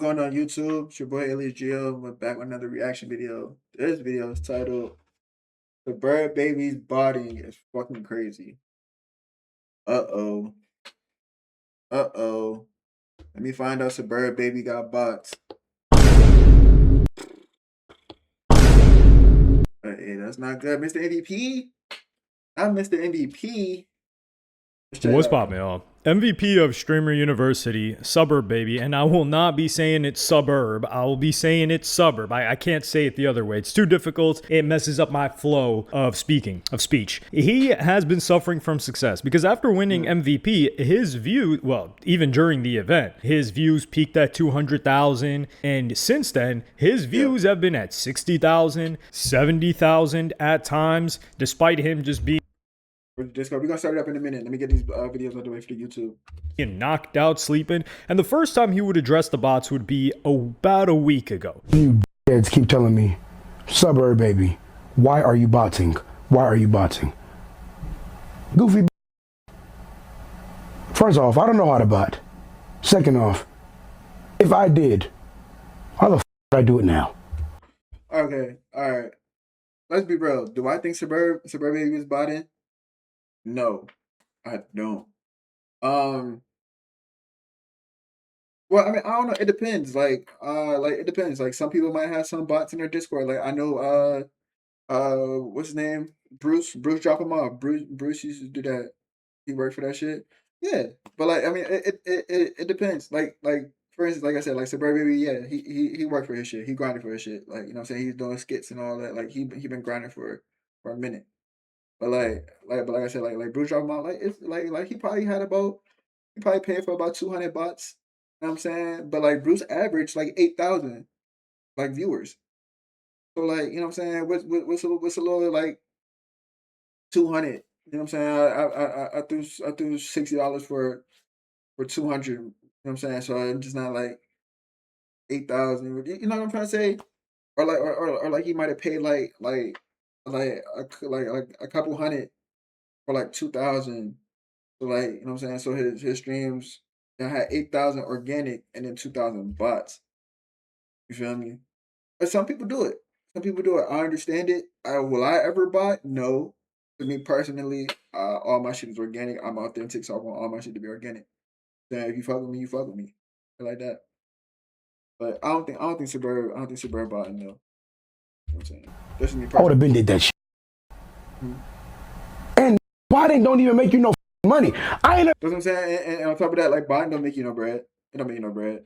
Going on YouTube, it's your boy Elias Gio. We're back with another reaction video. This video is titled "The Bird Baby's Body is Fucking Crazy." Uh-oh. Uh-oh. Let me find out Bird Baby got bots. Hey, that's not good. Mr. MVP? Not Mr. MVP. What's poppin', y'all? MVP of Streamer University, Suburb Baby, and I will not be saying it's suburb. I will be saying it's suburb. I can't say it the other way. It's too difficult. It messes up my flow of speech. He has been suffering from success because after winning MVP, his view, well, even during the event, his views peaked at 200,000, and since then, his views have been at 60,000, 70,000 at times, despite him just being Discord. We're gonna start it up in a minute. Let me get these videos out the way for the YouTube. Knocked out, sleeping, and the first time he would address the bots would be about a week ago. You kids keep telling me, Suburb Baby, why are you botting? Why are you botting? Goofy. First off, I don't know how to bot. Second off, if I did, how the f would I do it now? Okay, all right. Let's be real. Do I think Suburb Baby was botting? No, I don't. Well, I mean, I don't know. It depends. Like it depends. Like some people might have some bots in their Discord. Like I know, what's his name? Bruce, drop him off. Bruce used to do that. He worked for that shit. Yeah, but like, I mean, it depends. Like for instance, like I said, like Suburb Baby, yeah, he worked for his shit. He grinded for his shit. Like you know, what I'm saying he's doing skits and all that. Like he been grinding for a minute. But like I said, like Bruce dropped him out. Like it's like he probably paid for about 200 bots. You know what I'm saying? But like Bruce averaged like 8,000 like viewers. So like you know what I'm saying? What's a little like 200? You know what I'm saying? I threw $60 for 200. You know what I'm saying? So I'm just not like 8,000. You know what I'm trying to say? Or like he might have paid like a couple hundred for like 2,000. So like you know what I'm saying. So his streams had 8,000 organic and then 2,000 bots. You feel me? But some people do it. Some people do it. I understand it. Will I ever bot? No. To me personally, all my shit is organic. I'm authentic, so I want all my shit to be organic. Then if you fuck with me, you fuck with me. I like that. But I don't think Suburb botting though. You know what I'm saying? That's me I would personally. have been did that shit. And botting don't even make you no money. I ain't That's what I'm saying. And on top of that, like botting don't make you no bread. It don't make you no bread.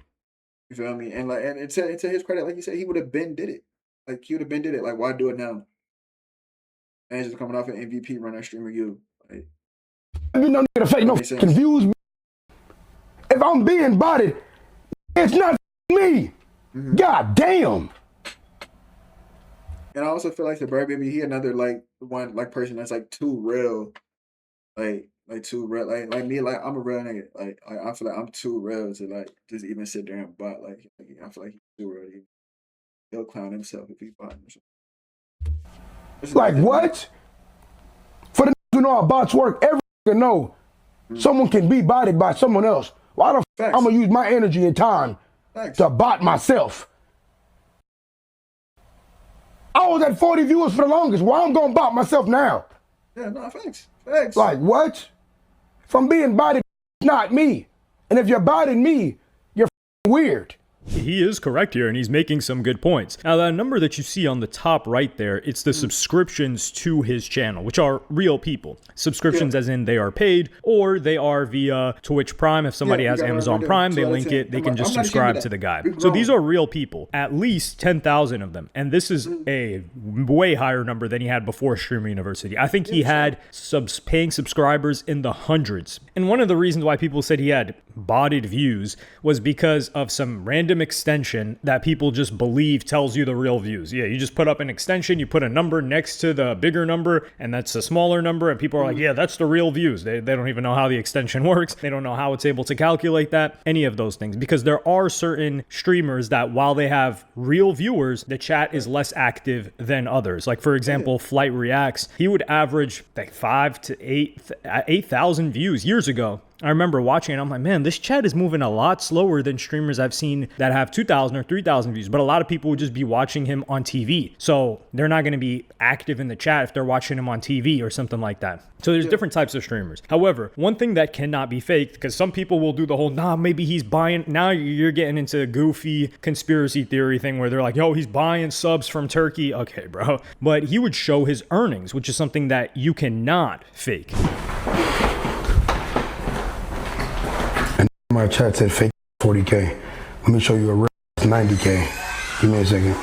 You feel me? And like, and to his credit, like you said, he would have been did it. Like he would have been did it. Like why do it now? And it's just coming off an MVP run that streamer you. Like, been no nigga to fake no fucking views. If I'm being botted, it's not me. God damn. And I also feel like the Bird Baby, he another like one like person that's like too real. Like too real. Like me, like I'm a real nigga. Like I feel like I'm too real to like just even sit there and bot. Like I feel like he's too real. He'll clown himself if he bot. Like what? For the who know how bots work, every nigga know someone can be botted by someone else. Why the f I'm gonna use my energy and time to bot myself? I was at 40 viewers for the longest. Why I'm gonna bot myself now? Yeah, no, thanks. Like what? If I'm being botted, it's not me. And if you're botting me, you're weird. He is correct here, and he's making some good points. Now, that number that you see on the top right there, it's the subscriptions to his channel, which are real people. Subscriptions as in they are paid, or they are via Twitch Prime. If somebody has Amazon Prime, they link it, they can just subscribe to the guy. So these are real people, at least 10,000 of them. And this is a way higher number than he had before Streamer University. I think he had paying subscribers in the hundreds. And one of the reasons why people said he had botted views was because of some random extension that people just believe tells you the real views. Yeah, you just put up an extension, you put a number next to the bigger number, and that's a smaller number, and people are like, yeah, that's the real views. They don't even know how the extension works. They don't know how it's able to calculate that, any of those things, because there are certain streamers that while they have real viewers, the chat is less active than others. Like for example, Flight Reacts, he would average like 5 to 8,000 views years ago. I remember watching it, I'm like, man, this chat is moving a lot slower than streamers I've seen that have 2,000 or 3,000 views. But a lot of people would just be watching him on TV. So they're not going to be active in the chat if they're watching him on TV or something like that. So there's different types of streamers. However, one thing that cannot be faked, because some people will do the whole, nah, maybe he's buying. Now you're getting into a goofy conspiracy theory thing where they're like, yo, he's buying subs from Turkey. Okay, bro. But he would show his earnings, which is something that you cannot fake. And my chat said fake 40K. Let me show you a real 90K. Give me a second.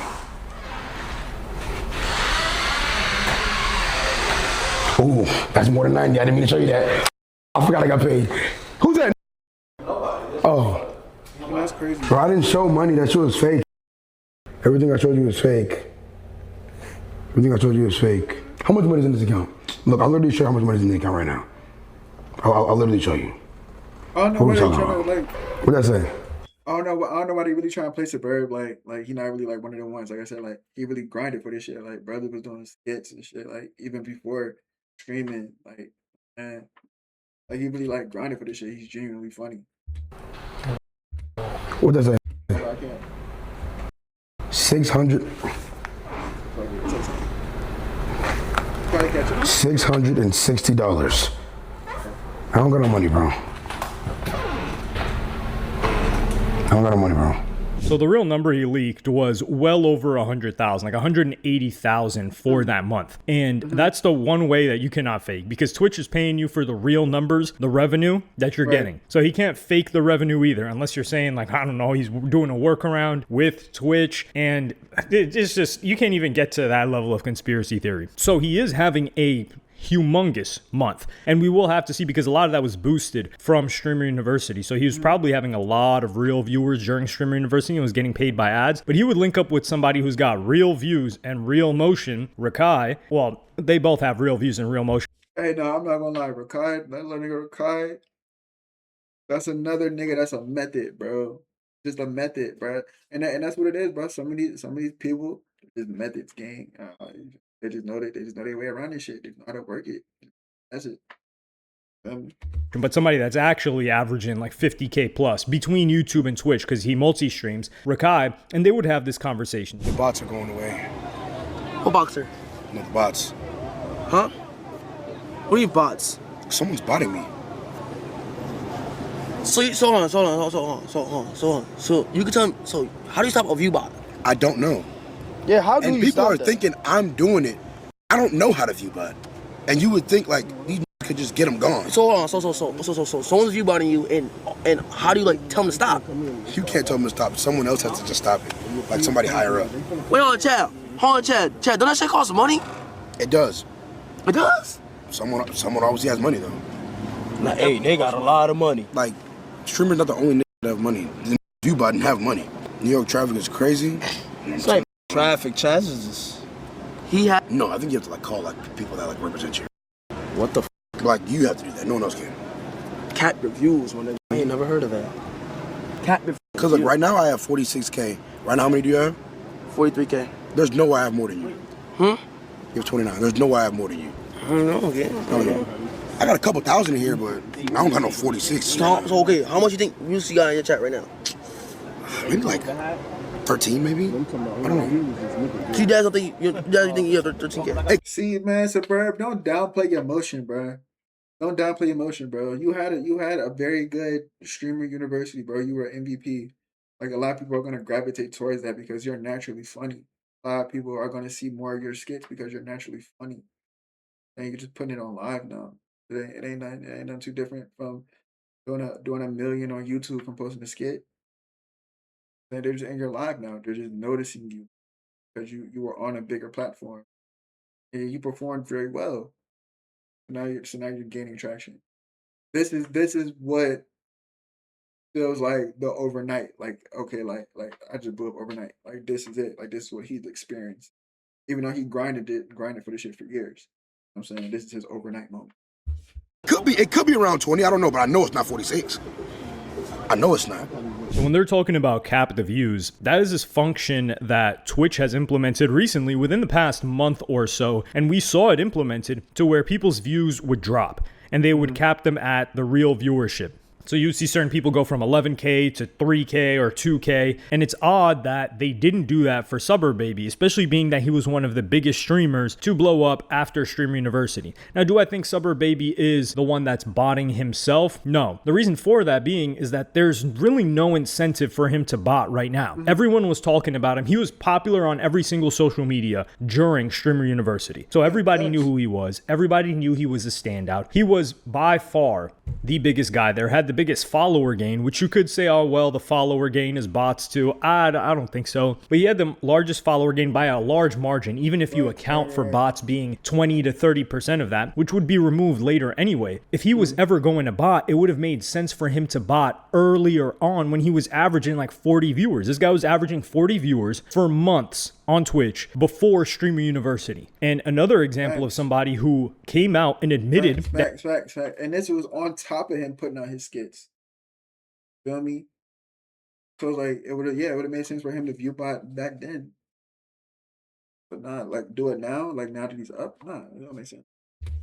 Ooh, that's more than 90. I didn't mean to show you that. I forgot I got paid. Who's that? Oh. That's crazy. Bro, I didn't show money. That shit was fake. Everything I showed you was fake. Everything I told you is fake. How much money is in this account? Look, I'll literally show you how much money is in the account right now. I'll literally show you. I don't know what they're trying to like. What'd I say? I don't know why they really trying to play Suburb. Like he not really like one of the ones. Like I said, like he really grinded for this shit. Like brother was doing skits and shit. Like even before streaming. Like man, like he really like grinded for this shit. He's genuinely funny. What'd I say? So I can't. 600. $660. I don't got no money, bro. I don't got no money, bro. So the real number he leaked was well over 100,000, like 180,000 for that month. And that's the one way that you cannot fake, because Twitch is paying you for the real numbers, the revenue that you're getting. So he can't fake the revenue either, unless you're saying like, I don't know, he's doing a workaround with Twitch. And it's just, you can't even get to that level of conspiracy theory. So he is having a humongous month, and we will have to see, because a lot of that was boosted from Streamer University. So he was probably having a lot of real viewers during Streamer University and was getting paid by ads, but he would link up with somebody who's got real views and real motion. Rakai, well, they both have real views and real motion. Hey, no, I'm not gonna lie, Rakai, that little nigga Rakai, that's another nigga that's a method, bro. Just a method, bro. And that's what it is, bro. Some of these people, just methods, gang. They just know their way around this shit. They know how to work it. That's it. But somebody that's actually averaging like 50K plus between YouTube and Twitch, because he multi-streams, Rakai, and they would have this conversation. The bots are going away. What boxer? No, the bots. Huh? What are you bots? Someone's botting me. So hold on. So you can tell me. So how do you stop a view bot? I don't know. Yeah, how do and you people stop are that? thinking I'm doing it. I don't know how to view bot. And you would think like these could just get them gone. So hold on. So someone's view botting you, and how do you like tell them to stop? You can't tell them to stop. Someone else has to just stop it. Like somebody higher up. Wait, hold on, Chad. Don't that shit cost money? It does. It does. Someone obviously has money though. Like, hey, they got a lot of money. Like, streamers not the only nigga that have money. The view bot didn't have money. New York traffic is crazy. It's like traffic charges. He had. No, I think you have to like call like people that like represent you. What the? Like you have to do that. No one else can. Cat reviews, man. I ain't never heard of that. Cat reviews. Cause like right now I have 46K. Right now how many do you have? 43K. There's no way I have more than you. Hmm? You have 29. There's no way I have more than you. I don't know. Okay. No. I got a couple thousand in here, but I don't got no 46. So okay, how much you think views you got in your chat right now? Maybe like 13, maybe. I don't know. So you guys think you have 13K? Hey, see, man, Suburb, don't downplay your emotion, bro. Don't downplay your emotion, bro. You had a very good Streamer University, bro. You were an MVP. Like a lot of people are gonna gravitate towards that because you're naturally funny. A lot of people are gonna see more of your skits because you're naturally funny, and you're just putting it on live now. It ain't nothing too different from doing a million on YouTube from posting a skit. And they're just in your live now. They're just noticing you because you were on a bigger platform and you performed very well. Now you're gaining traction. This is what feels like the overnight. Like okay, like I just blew up overnight. Like this is it. Like this is what he's experienced. Even though he grinded for this shit for years. You know what I'm saying this is his overnight moment. It could be around 20. I don't know, but I know it's not 46. I know it's not. So when they're talking about cap the views, that is this function that Twitch has implemented recently within the past month or so, and we saw it implemented to where people's views would drop. and they would cap them at the real viewership. So you see certain people go from 11K to 3K or 2K, and it's odd that they didn't do that for surburbbaby, especially being that he was one of the biggest streamers to blow up after Streamer University. Now, do I think surburbbaby is the one that's botting himself? No. The reason for that being is that there's really no incentive for him to bot right now. Everyone was talking about him. He was popular on every single social media during Streamer University. So everybody knew who he was. Everybody knew he was a standout. He was by far the biggest guy there, had the biggest follower gain, which you could say, oh, well, the follower gain is bots too. I don't think so. But he had the largest follower gain by a large margin, even if you account for bots being 20 to 30% of that, which would be removed later anyway. If he was ever going to bot, it would have made sense for him to bot earlier on when he was averaging like 40 viewers. This guy was averaging 40 viewers for months on Twitch before Streamer University. And another example of somebody who came out and admitted facts. And this was on top of him putting out his skits. Feel me? So like it would have made sense for him to view bot back then. But not like do it now, like now that he's up. Nah, it don't make sense.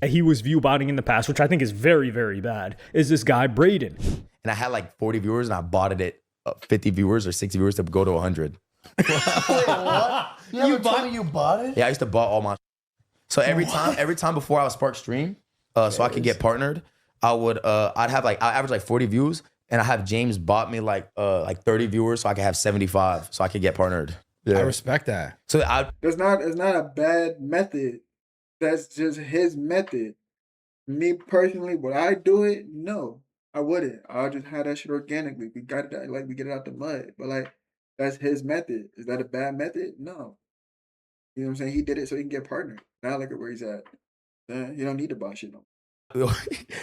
He was view botting in the past, which I think is very, very bad, is this guy Braden. And I had like 40 viewers and I botted it 50 viewers or 60 viewers to go to 100. Wait, what? You told me you bought it? Yeah, I used to bot all my. So every time before I would spark stream, so I could get partnered, I'd average like 40 views, and I have James bot me like 30 viewers, so I could have 75, so I could get partnered. Yeah. I respect that. So it's not a bad method. That's just his method. Me personally, would I do it? No, I wouldn't. I'll just have that shit organically. We got it, like we get it out the mud. But like, that's his method. Is that a bad method? No. You know what I'm saying? He did it so he can get partnered. Now look at where he's at. You don't need to buy shit no.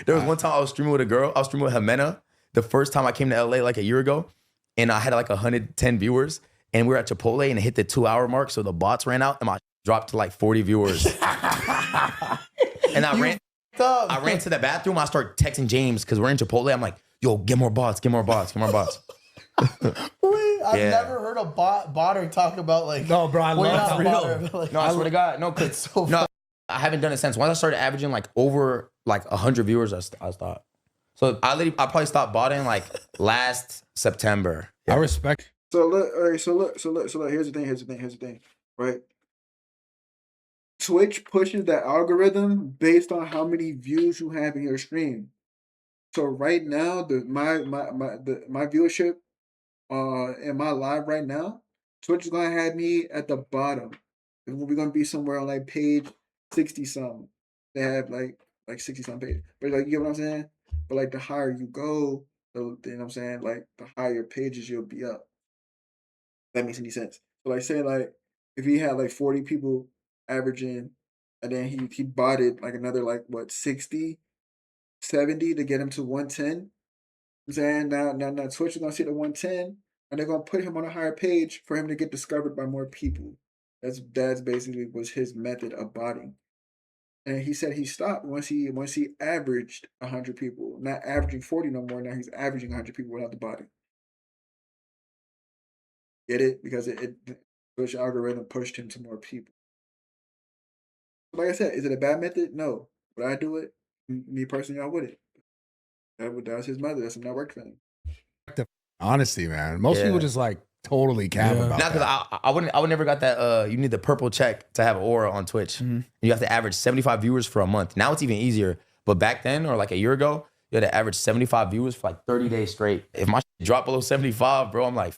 There was one time I was streaming with a girl. I was streaming with Jimena. The first time I came to LA like a year ago, and I had like 110 viewers, and we were at Chipotle and it hit the 2-hour mark, so the bots ran out and my dropped to like 40 viewers. And I ran to the bathroom. I started texting James because we're in Chipotle. I'm like, yo, get more bots. Wait, I've never heard a botter talk about like. No, bro, I love it. Like, no, I swear to God, no, cause so no, I haven't done it since. Once I started averaging like over like 100 viewers, I stopped. So I probably stopped botting like last September. I respect. So look, all right, so look. Here's the thing, right? Twitch pushes that algorithm based on how many views you have in your stream. So right now, my viewership in my live right now, Twitch is gonna have me at the bottom. We're gonna be somewhere on like page 60 something. They have like 60 something pages. But like, you get what I'm saying? But like the higher you go, you know what I'm saying? Like the higher pages you'll be up. If that makes any sense. So like say like if he had like 40 people averaging, and then he botted like another like what 60, 70 to get him to 110. I'm saying now Twitch is gonna see the 110, and they're gonna put him on a higher page for him to get discovered by more people. That's basically was his method of botting. And he said he stopped once he averaged 100 people, not averaging 40 no more. Now he's averaging 100 people without the botting. Get it? Because it Twitch algorithm pushed him to more people. Like I said, is it a bad method? No. Would I do it? Me personally, I wouldn't. That was his mother. That's a network thing. Honesty, man. Most people just like totally cap about that. Because I would never got that. You need the purple check to have an aura on Twitch. Mm-hmm. You have to average 75 viewers for a month. Now it's even easier. But back then, or like a year ago, you had to average 75 viewers for like 30 days straight. If my shit dropped below 75, bro, I'm like,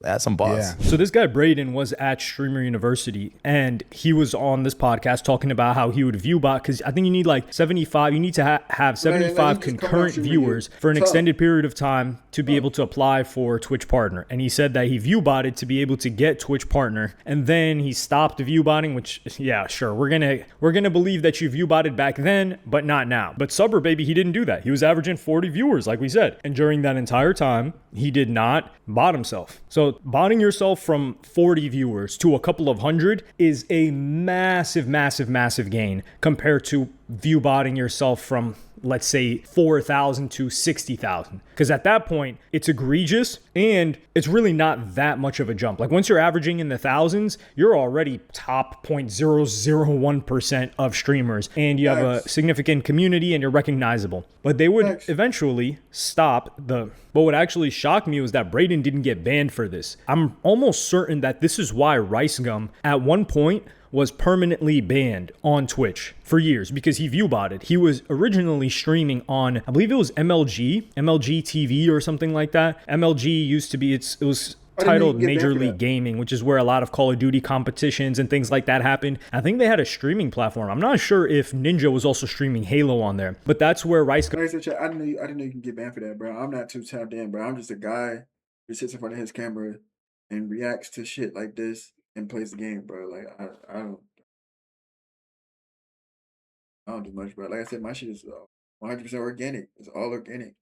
add some bots. Yeah. So this guy Braden was at Streamer University, and he was on this podcast talking about how he would view bot, because I think you need like 75. You need to have 75 concurrent viewers for an extended period of time to be able to apply for Twitch partner. And he said that he view botted to be able to get Twitch partner, and then he stopped view botting. Which, yeah, sure, we're gonna believe that you view botted back then, but not now. But surburbbaby, he didn't do that. He was averaging 40 viewers, like we said, and during that entire time, he did not bot himself. So botting yourself from 40 viewers to a couple of hundred is a massive, massive, massive gain compared to view botting yourself from let's say 4,000 to 60,000. Because at that point, it's egregious and it's really not that much of a jump. Like once you're averaging in the thousands, you're already top 0.001% of streamers and you have a significant community and you're recognizable. But they would eventually stop the... But what actually shocked me was that Braden didn't get banned for this. I'm almost certain that this is why Rice Gum at one point was permanently banned on Twitch for years because he viewbotted. He was originally streaming on, I believe it was MLG TV or something like that. MLG used to be, it was titled Major League Gaming, which is where a lot of Call of Duty competitions and things like that happened. I think they had a streaming platform. I'm not sure if Ninja was also streaming Halo on there, but that's where Rice... I didn't know you can get banned for that, bro. I'm not too tapped in, bro. I'm just a guy who sits in front of his camera and reacts to shit like this and plays the game, bro. Like I don't do much, bro. Like I said, my shit is 100% organic. It's all organic.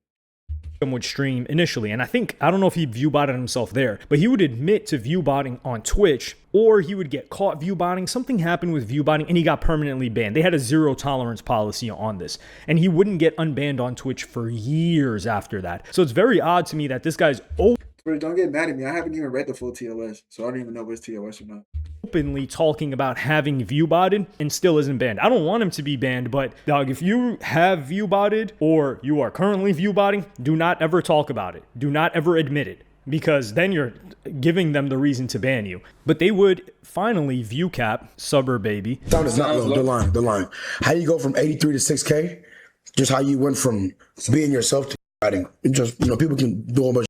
Would stream initially, and I don't know if he viewbotted himself there, but he would admit to viewbotting on Twitch, or he would get caught viewbotting. Something happened with viewbotting and he got permanently banned. They had a zero tolerance policy on this, and he wouldn't get unbanned on Twitch for years after that. So it's very odd to me that this guy's Don't get mad at me. I haven't even read the full TOS, so I don't even know if it's TOS or not. Openly talking about having viewbotted and still isn't banned. I don't want him to be banned, but dog, if you have viewbotted or you are currently viewbotting, do not ever talk about it. Do not ever admit it, because then you're giving them the reason to ban you. But they would finally view cap surburbbaby. Sound is not low. The line. How you go from 83 to 6K? Just how you went from being yourself to writing. It just, people can do a bunch.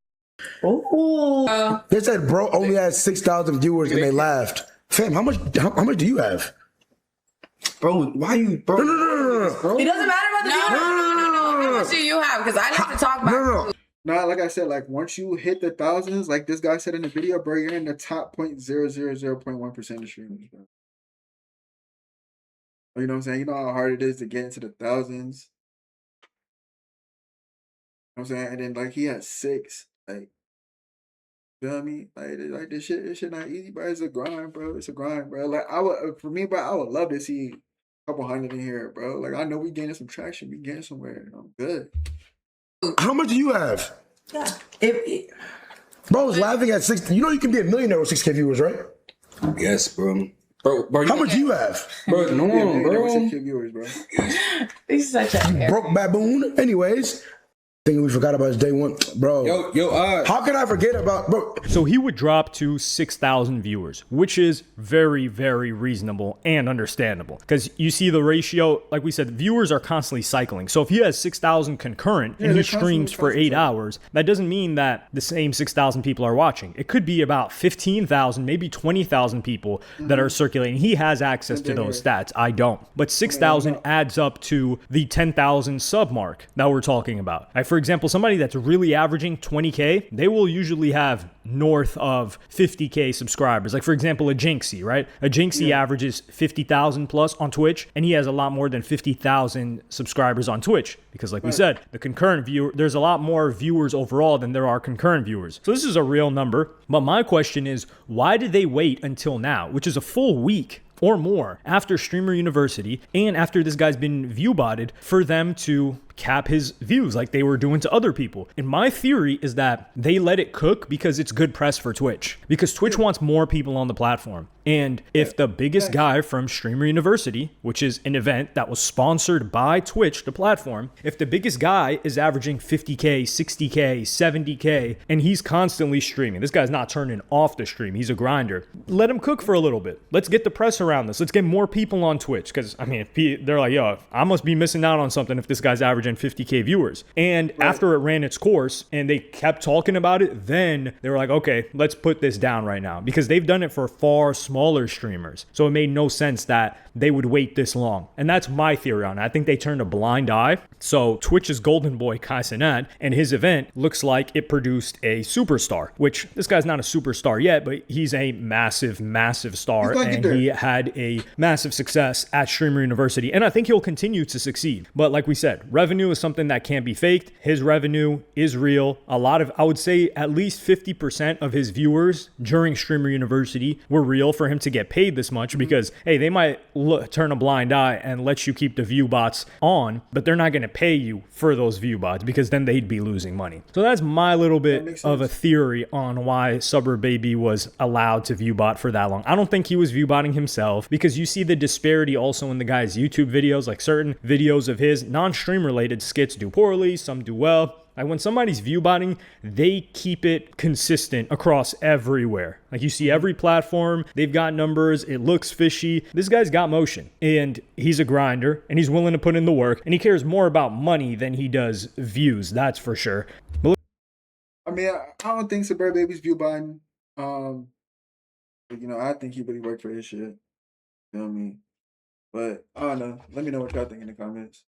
Oh. They said bro only had 6,000 viewers and they laughed. Fam, how much do you have? Bro, why you, bro? No. It doesn't matter about the viewers. No. How much do you have? Because I like to talk about Nah, like I said, like once you hit the thousands, like this guy said in the video, bro, you're in the top 0.000.1% of streamers, bro. You know what I'm saying? You know how hard it is to get into the thousands. You know what I'm saying? And then like he had 6, like, you know what I mean? Like this shit not easy, bro. It's a grind, bro. It's a grind, bro. Like for me, bro, I would love to see a couple hundred in here, bro. Like I know we gaining some traction, we getting somewhere. I'm good. How much do you have? Yeah. Bro's laughing at 6. You know you can be a millionaire with 6K viewers, right? Yes, bro. Bro, how much do you have? Bro, no, bro. 6K viewers, bro. He's such a broke baboon. Anyways. Thinking we forgot about his day one, bro. How can I forget about, bro? So he would drop to 6,000 viewers, which is very, very reasonable and understandable. Because you see the ratio, like we said, viewers are constantly cycling. So if he has 6,000 concurrent and he streams for 8 hours, that doesn't mean that the same 6,000 people are watching. It could be about 15,000, maybe 20,000 people that are circulating. He has access to those stats. I don't. But 6,000 adds up to the 10,000 sub mark that we're talking about. For example, somebody that's really averaging 20K, they will usually have north of 50K subscribers. Like for example, a Jinxie, right? A Jinxie averages 50,000 plus on Twitch, and he has a lot more than 50,000 subscribers on Twitch. Because like we said, the concurrent viewer, there's a lot more viewers overall than there are concurrent viewers. So this is a real number. But my question is, why did they wait until now, which is a full week or more after Streamer University and after this guy's been viewbotted, for them to cap his views like they were doing to other people? And my theory is that they let it cook because it's good press for Twitch, because Twitch wants more people on the platform. And if the biggest guy from Streamer University, which is an event that was sponsored by Twitch, the platform, if the biggest guy is averaging 50K, 60K, 70K, and he's constantly streaming, this guy's not turning off the stream, he's a grinder, let him cook for a little bit. Let's get the press around this. Let's get more people on Twitch. Because I mean, if they're like, yo, I must be missing out on something if this guy's averaging 50K viewers. And after it ran its course and they kept talking about it, then they were like, okay, let's put this down right now, because they've done it for far smaller streamers. So it made no sense that they would wait this long. And that's my theory on it. I think they turned a blind eye. So Twitch's golden boy, Kai Cenat, and his event looks like it produced a superstar, which this guy's not a superstar yet, but he's a massive, massive star. And he had a massive success at Streamer University. And I think he'll continue to succeed. But like we said, revenue revenue is something that can't be faked. His revenue is real. A lot of, I would say at least 50% of his viewers during Streamer University were real for him to get paid this much because, hey, they might turn a blind eye and let you keep the view bots on, but they're not going to pay you for those view bots because then they'd be losing money. So that's my little bit of a theory on why surburbbaby was allowed to view bot for that long. I don't think he was view botting himself because you see the disparity also in the guy's YouTube videos. Like certain videos of his non-stream related skits do poorly, some do well. Like when somebody's view botting, they keep it consistent across everywhere. Like you see every platform, they've got numbers, it looks fishy. This guy's got motion and he's a grinder and he's willing to put in the work and he cares more about money than he does views, that's for sure. But I mean, I don't think surburbbaby's view button. You know, I think he really worked for his shit. You know what I mean? But I don't know. Let me know what y'all think in the comments.